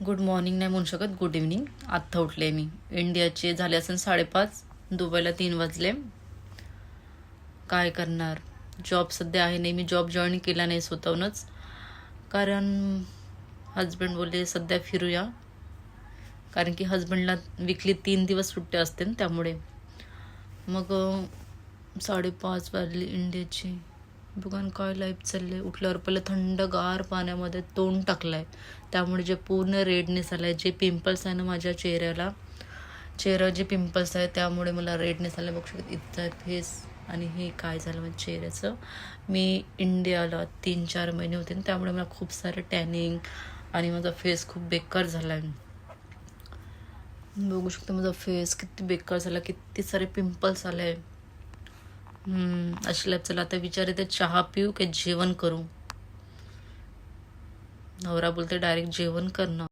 Good morning नाही म्हणू शकत, गुड इव्हनिंग. आत्ता उठले मी. इंडियाचे झाले असेल 5:30, दुबईला 3 वाजले. काय करणार, जॉब सध्या आहे नाही. मी जॉब जॉईन केला नाही स्वतःहूनच, कारण हजबंड बोलले सध्या फिरूया, कारण की हजबंडला वीकली 3 दिवस सुट्ट्या असते ना, त्यामुळे. मग 5:30 वाजले इंडियाची. बघा काय लाईफ चालले. उठल्यावर पहिलं थंडगार पाण्यामध्ये तोंड टाकलाय, त्यामुळे जे पूर्ण रेडनेस आलाय, जे पिंपल्स आहे ना माझ्या चेहरा जे पिंपल्स आहे त्यामुळे मला रेडनेस आला. बघू शकत इथं फेस. आणि हे काय झालं माझ्या चेहऱ्याचं. मी इंडियाला 3-4 महिने होते ना, त्यामुळे मला खूप सारं टॅनिंग आणि माझा फेस खूप बेकार झाला आहे. बघू शकतो माझा फेस किती बेकार झाला, किती सारे पिंपल्स आले. अशी लाईफ. चला आता विचार येते, चहा पिऊ की जेवण करू. नवरा बोलते डायरेक्ट जेवण करणं.